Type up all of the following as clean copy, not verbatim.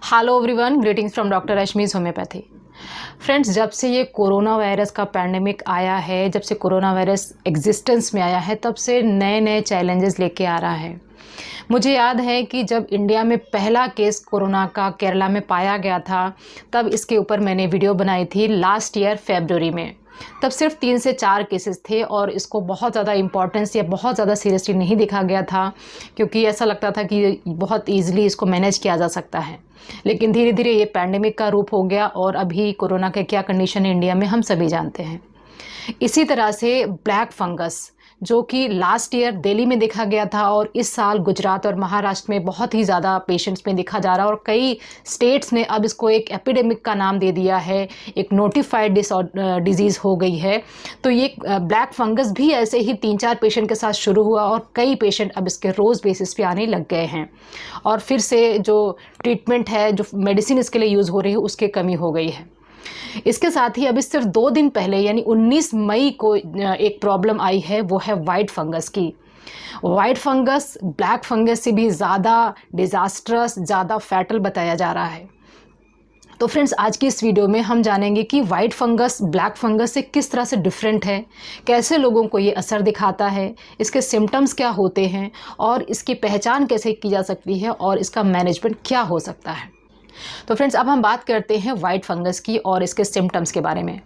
Hello everyone, greetings from doctor Rashmi's homeopathy. Friends, जब से ये कोरोना वायरस का पैंडेमिक आया है, जब से कोरोना वायरस एग्जिस्टेंस में आया है, तब से नए नए चैलेंजेस लेके आ रहा है। मुझे याद है कि जब इंडिया में पहला केस कोरोना का केरला में पाया गया था, तब इसके ऊपर मैंने वीडियो बनाई थी लास्ट ईयर फरवरी में। तब सिर्फ 3 से 4 केसेस थे और इसको बहुत ज़्यादा इम्पोर्टेंस या बहुत ज़्यादा सीरियसली नहीं देखा गया था, क्योंकि ऐसा लगता था कि बहुत ईजिली इसको मैनेज किया जा सकता है। लेकिन धीरे धीरे ये पैंडेमिक का रूप हो गया और अभी कोरोना के क्या कंडीशन है इंडिया में हम सभी जानते हैं। इसी तरह से ब्लैक फंगस, जो कि लास्ट ईयर दिल्ली में देखा गया था और इस साल गुजरात और महाराष्ट्र में बहुत ही ज़्यादा पेशेंट्स में देखा जा रहा है और कई स्टेट्स ने अब इसको एक एपिडेमिक का नाम दे दिया है, एक नोटिफाइड डिजीज़ हो गई है। तो ये ब्लैक फंगस भी ऐसे ही 3-4 पेशेंट के साथ शुरू हुआ और कई पेशेंट अब इसके रोज़ बेसिस पे आने लग गए हैं और फिर से जो ट्रीटमेंट है, जो मेडिसिन इसके लिए यूज़ हो रही है, उसकी कमी हो गई है। इसके साथ ही अभी सिर्फ 2 दिन पहले यानी 19 मई को एक प्रॉब्लम आई है, वो है वाइट फंगस की। वाइट फंगस ब्लैक फंगस से भी ज़्यादा डिज़ास्ट्रस, ज़्यादा फैटल बताया जा रहा है। तो फ्रेंड्स, आज की इस वीडियो में हम जानेंगे कि वाइट फंगस ब्लैक फंगस से किस तरह से डिफरेंट है, कैसे लोगों को ये असर दिखाता है, इसके सिम्टम्स क्या होते हैं और इसकी पहचान कैसे की जा सकती है और इसका मैनेजमेंट क्या हो सकता है। तो फ्रेंड्स, अब हम बात करते हैं वाइट फंगस की और इसके सिम्टम्स के बारे में।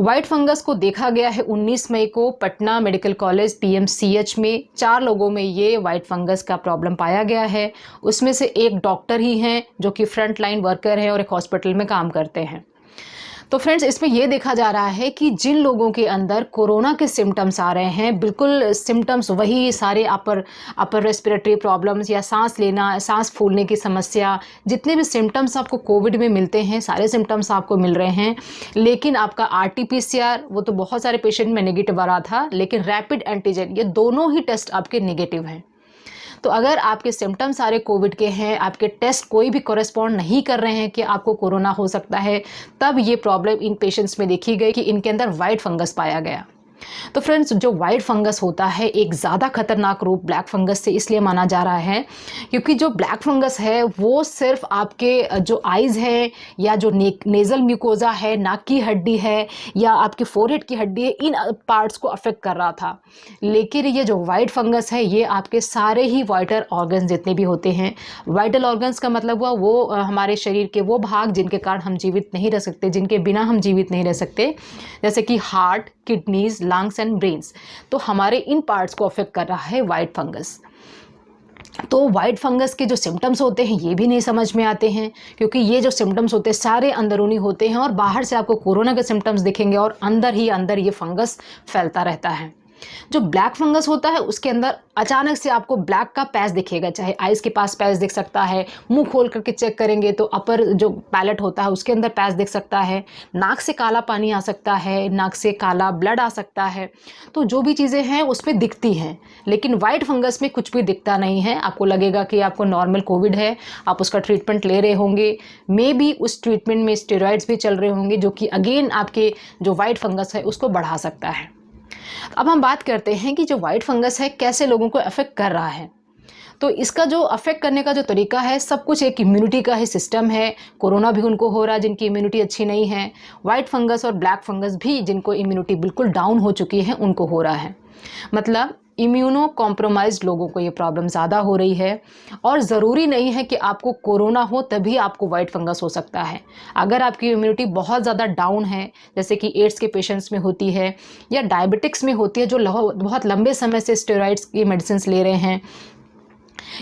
वाइट फंगस को देखा गया है 19 मई को पटना मेडिकल कॉलेज PMCH में 4 लोगों में ये वाइट फंगस का प्रॉब्लम पाया गया है। उसमें से एक डॉक्टर ही हैं जो कि फ्रंट लाइन वर्कर हैं और एक हॉस्पिटल में काम करते हैं। तो फ्रेंड्स, इसमें यह देखा जा रहा है कि जिन लोगों के अंदर कोरोना के सिम्टम्स आ रहे हैं, बिल्कुल सिम्टम्स वही सारे अपर रेस्पिरेटरी प्रॉब्लम्स या सांस लेना, सांस फूलने की समस्या, जितने भी सिम्टम्स आपको कोविड में मिलते हैं, सारे सिम्टम्स आपको मिल रहे हैं। लेकिन आपका RT-PCR, वो तो बहुत सारे पेशेंट में नेगेटिव आ रहा था, लेकिन रैपिड एंटीजन, ये दोनों ही टेस्ट आपके नेगेटिव हैं। तो अगर आपके सिम्टम्स सारे कोविड के हैं, आपके टेस्ट कोई भी कॉरेस्पॉन्ड नहीं कर रहे हैं कि आपको कोरोना हो सकता है, तब ये प्रॉब्लम इन पेशेंट्स में देखी गई कि इनके अंदर वाइट फंगस पाया गया। तो फ्रेंड्स, जो वाइट फंगस होता है एक ज़्यादा खतरनाक रूप ब्लैक फंगस से इसलिए माना जा रहा है क्योंकि जो ब्लैक फंगस है वो सिर्फ आपके जो आइज़ है या जो नेज़ल म्यूकोजा है, नाक की हड्डी है या आपकी फोरहेड की हड्डी है, इन पार्ट्स को अफेक्ट कर रहा था। लेकिन ये जो वाइट फंगस है ये आपके सारे ही वाइटल ऑर्गन्स जितने भी होते हैं, वाइटल ऑर्गन्स का मतलब हुआ वो हमारे शरीर के वो भाग जिनके कारण हम जीवित नहीं रह सकते, जिनके बिना हम जीवित नहीं रह सकते, जैसे कि heart, kidneys, lungs and brains. तो हमारे इन पार्ट्स को अफेक्ट कर रहा है वाइट फंगस। तो वाइट फंगस के जो सिम्टम्स होते हैं ये भी नहीं समझ में आते हैं, क्योंकि ये जो सिम्टम्स होते हैं सारे अंदरूनी होते हैं और बाहर से आपको कोरोना के सिम्टम्स दिखेंगे और अंदर ही अंदर ये फंगस फैलता रहता है। जो ब्लैक फंगस होता है उसके अंदर अचानक से आपको ब्लैक का पैच दिखेगा, चाहे आइज के पास पैच दिख सकता है, मुंह खोल करके चेक करेंगे तो अपर जो पैलेट होता है उसके अंदर पैच दिख सकता है, नाक से काला पानी आ सकता है, नाक से काला ब्लड आ सकता है। तो जो भी चीज़ें हैं उसमें दिखती हैं, लेकिन वाइट फंगस में कुछ भी दिखता नहीं है। आपको लगेगा कि आपको नॉर्मल कोविड है, आप उसका ट्रीटमेंट ले रहे होंगे, मे बी उस ट्रीटमेंट में स्टेरॉइड्स भी चल रहे होंगे जो कि अगेन आपके जो वाइट फंगस है उसको बढ़ा सकता है। अब हम बात करते हैं कि जो वाइट फंगस है कैसे लोगों को अफेक्ट कर रहा है। तो इसका जो अफेक्ट करने का जो तरीका है, सब कुछ एक इम्यूनिटी का ही सिस्टम है। कोरोना भी उनको हो रहा है जिनकी इम्यूनिटी अच्छी नहीं है, वाइट फंगस और ब्लैक फंगस भी जिनको इम्यूनिटी बिल्कुल डाउन हो चुकी है उनको हो रहा है। मतलब इम्यूनो कॉम्प्रोमाइज्ड लोगों को ये प्रॉब्लम ज़्यादा हो रही है और ज़रूरी नहीं है कि आपको कोरोना हो तभी आपको वाइट फंगस हो सकता है। अगर आपकी इम्यूनिटी बहुत ज़्यादा डाउन है, जैसे कि एड्स के पेशेंट्स में होती है या डायबिटिक्स में होती है, जो बहुत लंबे समय से स्टेरॉइड्स की मेडिसिन ले रहे हैं,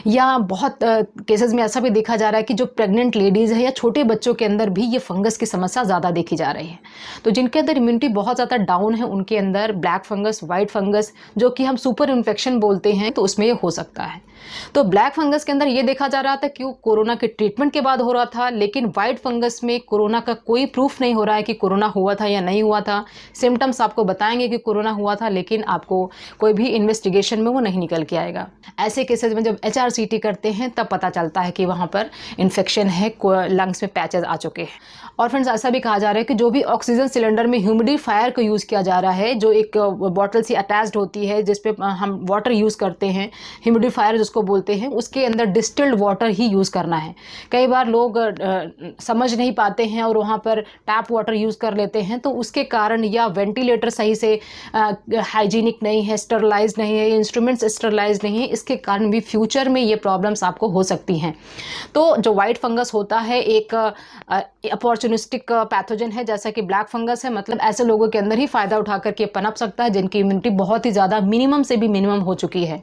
या बहुत केसेस में ऐसा भी देखा जा रहा है कि जो प्रेग्नेंट लेडीज़ है या छोटे बच्चों के अंदर भी ये फंगस की समस्या ज़्यादा देखी जा रही है। तो जिनके अंदर इम्यूनिटी बहुत ज़्यादा डाउन है उनके अंदर ब्लैक फंगस, वाइट फंगस, जो कि हम सुपर इन्फेक्शन बोलते हैं, तो उसमें ये हो सकता है। तो ब्लैक फंगस के अंदर ये देखा जा रहा था कि वो कोरोना के ट्रीटमेंट के बाद हो रहा था, लेकिन वाइट फंगस में कोरोना का कोई प्रूफ नहीं हो रहा है कि कोरोना हुआ था या नहीं हुआ था। सिम्टम्स आपको बताएंगे कि कोरोना हुआ था, लेकिन आपको कोई भी इन्वेस्टिगेशन में वो नहीं निकल के आएगा। ऐसे केसेस में जब HRCT करते हैं तब पता चलता है कि वहाँ पर इन्फेक्शन है, लंग्स में पैचेस आ चुके हैं। और फ्रेंड्स, ऐसा भी कहा जा रहा है कि जो भी ऑक्सीजन सिलेंडर में ह्यूमिडिफायर को यूज़ किया जा रहा है, जो एक बॉटल से अटैच्ड होती है जिस पे हम वाटर यूज़ करते हैं, ह्यूमिडिफायर उसको बोलते हैं, उसके अंदर डिस्टिल्ड वाटर ही यूज़ करना है। कई बार लोग समझ नहीं पाते हैं और वहाँ पर टैप वाटर यूज़ कर लेते हैं, तो उसके कारण, या वेंटिलेटर सही से हाइजीनिक नहीं है, स्टरलाइज नहीं है, इंस्ट्रूमेंट्स स्टरलाइज नहीं है, इसके कारण भी फ्यूचर में ये प्रॉब्लम्स आपको हो सकती हैं। तो जो वाइट फंगस होता है एक अपॉर्चुनिस्टिक पैथोजन है, जैसा कि ब्लैक फंगस है। मतलब ऐसे लोगों के अंदर ही फ़ायदा उठा करके पनप सकता है जिनकी इम्यूनिटी बहुत ही ज़्यादा मिनिमम से भी मिनिमम हो चुकी है।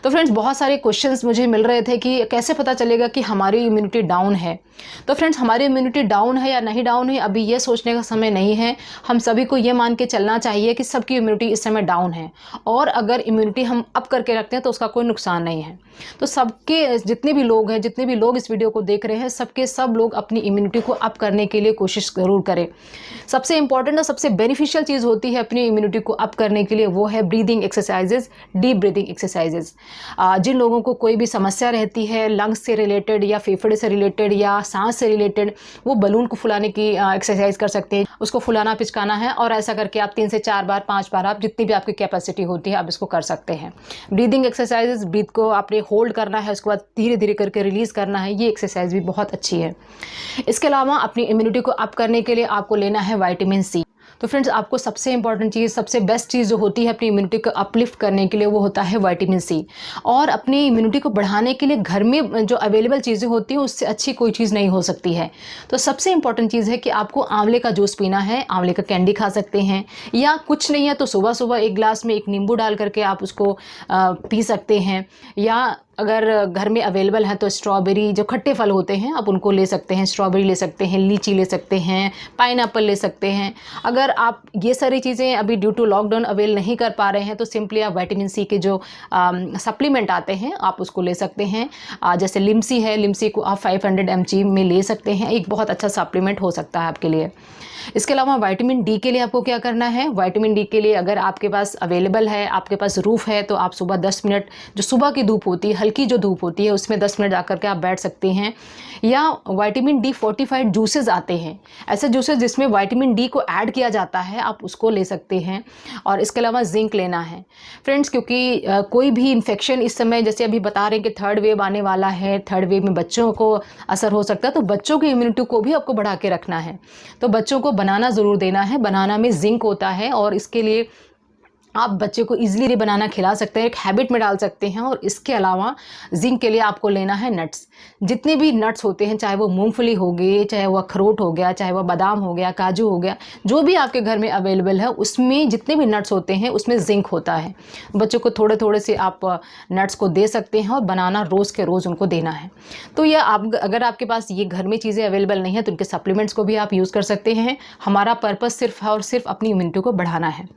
तो फ्रेंड्स, बहुत सारे क्वेश्चंस मुझे मिल रहे थे कि कैसे पता चलेगा कि हमारी इम्यूनिटी डाउन है। तो फ्रेंड्स, हमारी इम्यूनिटी डाउन है या नहीं डाउन है, अभी ये सोचने का समय नहीं है। हम सभी को ये मान के चलना चाहिए कि सबकी इम्यूनिटी इस समय डाउन है, और अगर इम्यूनिटी हम अप करके रखते हैं तो उसका कोई नुकसान नहीं है। तो सबके, जितने भी लोग हैं, जितने भी लोग इस वीडियो को देख रहे हैं, सबके सब लोग अपनी इम्यूनिटी को अप करने के लिए कोशिश ज़रूर करें। सबसे इंपॉर्टेंट और सबसे बेनिफिशियल चीज़ होती है अपनी इम्यूनिटी को अप करने के लिए, वो है breathing exercises, deep breathing exercises. जिन लोगों को कोई भी समस्या रहती है लंग्स से रिलेटेड या फेफड़े से रिलेटेड या सांस से रिलेटेड, वो बलून को फुलाने की एक्सरसाइज कर सकते हैं। उसको फुलाना पिचकाना है, और ऐसा करके आप 3 से 4 बार, 5 बार, आप जितनी भी आपकी कैपेसिटी होती है आप इसको कर सकते हैं। ब्रीदिंग एक्सरसाइजेज, ब्रीथ को आपने होल्ड करना है, उसके बाद धीरे धीरे करके रिलीज़ करना है, ये एक्सरसाइज भी बहुत अच्छी है। इसके अलावा अपनी इम्यूनिटी को अप करने के लिए आपको लेना है विटामिन सी। तो फ्रेंड्स, आपको सबसे इंपॉर्टेंट चीज़, सबसे बेस्ट चीज़ जो होती है अपनी इम्यूनिटी को अपलिफ्ट करने के लिए, वो होता है विटामिन सी। और अपनी इम्यूनिटी को बढ़ाने के लिए घर में जो अवेलेबल चीज़ें होती हैं उससे अच्छी कोई चीज़ नहीं हो सकती है। तो सबसे इंपॉर्टेंट चीज़ है कि आपको आंवले का जूस पीना है। आंवले का कैंडी खा सकते हैं, या कुछ नहीं है तो सुबह सुबह एक गिलास में एक नींबू डाल करके आप उसको पी सकते हैं। या अगर घर में अवेलेबल है तो स्ट्रॉबेरी, जो खट्टे फल होते हैं आप उनको ले सकते हैं। स्ट्रॉबेरी ले सकते हैं, लीची ले सकते हैं, पाइनएप्पल ले सकते हैं। अगर आप ये सारी चीज़ें अभी ड्यू टू लॉकडाउन अवेल नहीं कर पा रहे हैं तो सिंपली आप विटामिन सी के जो सप्लीमेंट आते हैं आप उसको ले सकते हैं। जैसे लिमसी है, लिमसी को आप 500 mg में ले सकते हैं, एक बहुत अच्छा सप्लीमेंट हो सकता है आपके लिए। इसके अलावा विटामिन डी के लिए आपको क्या करना है, विटामिन डी के लिए अगर आपके पास अवेलेबल है, आपके पास रूफ़ है, तो आप सुबह 10 मिनट, जो सुबह की धूप होती है, हल्की जो धूप होती है, उसमें 10 मिनट जाकर के आप बैठ सकते हैं। या विटामिन डी फोर्टिफाइड जूसेस आते हैं, ऐसे जूसेस जिसमें विटामिन डी को ऐड किया जाता है, आप उसको ले सकते हैं। और इसके अलावा जिंक लेना है फ्रेंड्स, क्योंकि कोई भी इन्फेक्शन इस समय, जैसे अभी बता रहे हैं कि थर्ड वेव आने वाला है, थर्ड वेव में बच्चों को असर हो सकता है, तो बच्चों की इम्यूनिटी को भी आपको बढ़ा के रखना है। तो बच्चों को बनाना ज़रूर देना है। बनाना में जिंक होता है, और इसके लिए आप बच्चे को इजीली बनाना खिला सकते हैं, एक हैबिट में डाल सकते हैं। और इसके अलावा जिंक के लिए आपको लेना है नट्स। जितने भी नट्स होते हैं, चाहे वो मूंगफली हो गई, चाहे वो अखरोट हो गया, चाहे वो बादाम हो गया, काजू हो गया, जो भी आपके घर में अवेलेबल है, उसमें जितने भी नट्स होते हैं उसमें जिंक होता है। बच्चों को थोड़े थोड़े से आप नट्स को दे सकते हैं, और बनाना रोज़ के रोज़ उनको देना है। तो यह आप, अगर आपके पास ये घर में चीज़ें अवेलेबल नहीं है तो उनके सप्लीमेंट्स को भी आप यूज़ कर सकते हैं। हमारा पर्पज़ सिर्फ और सिर्फ अपनी इम्यूनिटी को बढ़ाना है।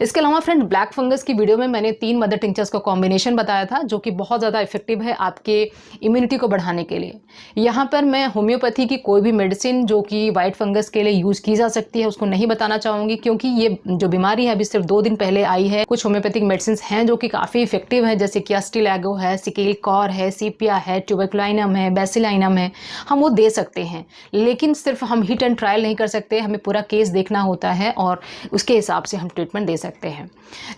इसके अलावा फ्रेंड, ब्लैक फंगस की वीडियो में मैंने 3 मदर टिंचर्स का कॉम्बिनेशन बताया था, जो कि बहुत ज़्यादा इफेक्टिव है आपके इम्यूनिटी को बढ़ाने के लिए। यहाँ पर मैं होम्योपैथी की कोई भी मेडिसिन जो कि वाइट फंगस के लिए यूज़ की जा सकती है उसको नहीं बताना चाहूँगी, क्योंकि ये जो बीमारी है अभी सिर्फ 2 दिन पहले आई है। कुछ होम्योपैथिक मेडिसिन हैं जो कि काफ़ी इफेक्टिव है, जैसे कि अस्टिलैगो है, सिकेल कॉर है, सीपिया है, ट्यूबरकुलाइनम है, बेसिलाइनम है, हम वो दे सकते हैं। लेकिन सिर्फ हम हिट एंड ट्रायल नहीं कर सकते, हमें पूरा केस देखना होता है और उसके हिसाब से हम ट्रीटमेंट दे सकते हैं।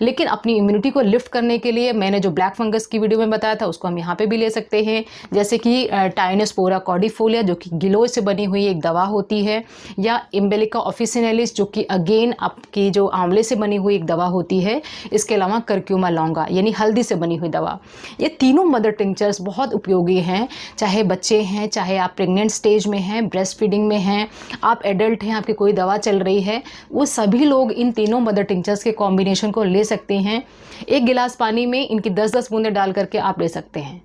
लेकिन अपनी इम्यूनिटी को लिफ्ट करने के लिए मैंने जो ब्लैक फंगस की वीडियो में बताया था उसको हम यहाँ पे भी ले सकते हैं, जैसे कि टाइनोस्पोरा कॉर्डिफोलिया जो कि गिलोय से बनी हुई एक दवा होती है, या इम्बेलिका ऑफिसिनेलिस जो कि अगेन आपकी जो आंवले से बनी हुई एक दवा होती है। इसके अलावा करक्यूमा लौंगा यानी हल्दी से बनी हुई दवा। ये तीनों मदर टिंचर्स बहुत उपयोगी हैं, चाहे बच्चे हैं, चाहे आप प्रेग्नेंट स्टेज में हैं, ब्रेस्ट फीडिंग में हैं, आप एडल्ट हैं, आपकी कोई दवा चल रही है, वो सभी लोग इन तीनों मदर टिंचर्स के कॉम्बिनेशन को ले सकते हैं। एक गिलास पानी में इनकी 10-10 बूंदें डाल करके आप ले सकते हैं।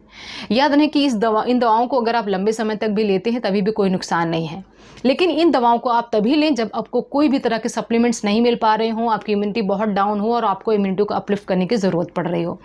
याद रहे कि इन दवाओं को अगर आप लंबे समय तक भी लेते हैं तभी भी कोई नुकसान नहीं है, लेकिन इन दवाओं को आप तभी लें जब आपको कोई भी तरह के सप्लीमेंट्स नहीं मिल पा रहे हों, आपकी इम्यूनिटी बहुत डाउन हो और आपको इम्यूनिटी को अपलिफ्ट करने की ज़रूरत पड़ रही हो।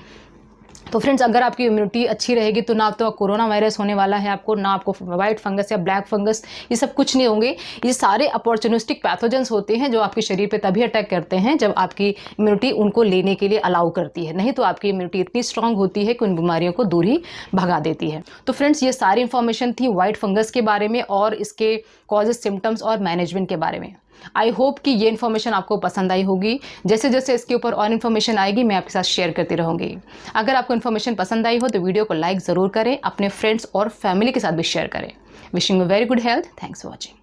तो फ्रेंड्स, अगर आपकी इम्यूनिटी अच्छी रहेगी तो ना तो कोरोना वायरस होने वाला है आपको, ना आपको वाइट फंगस या ब्लैक फंगस, ये सब कुछ नहीं होंगे। ये सारे अपॉर्चुनिस्टिक पैथोजेंस होते हैं जो आपके शरीर पे तभी अटैक करते हैं जब आपकी इम्यूनिटी उनको लेने के लिए अलाउ करती है, नहीं तो आपकी इम्यूनिटी इतनी स्ट्रांग होती है कि उन बीमारियों को दूर ही भगा देती है। तो फ्रेंड्स, ये सारी इन्फॉर्मेशन थी वाइट फंगस के बारे में और इसके कॉजेज, सिम्टम्स और मैनेजमेंट के बारे में। आई होप कि ये इन्फॉर्मेशन आपको पसंद आई होगी। जैसे जैसे इसके ऊपर और इन्फॉर्मेशन आएगी मैं आपके साथ शेयर करती रहूँगी। अगर आपको इन्फॉर्मेशन पसंद आई हो तो वीडियो को लाइक ज़रूर करें, अपने फ्रेंड्स और फैमिली के साथ भी शेयर करें। Wishing you very good health. Thanks for watching.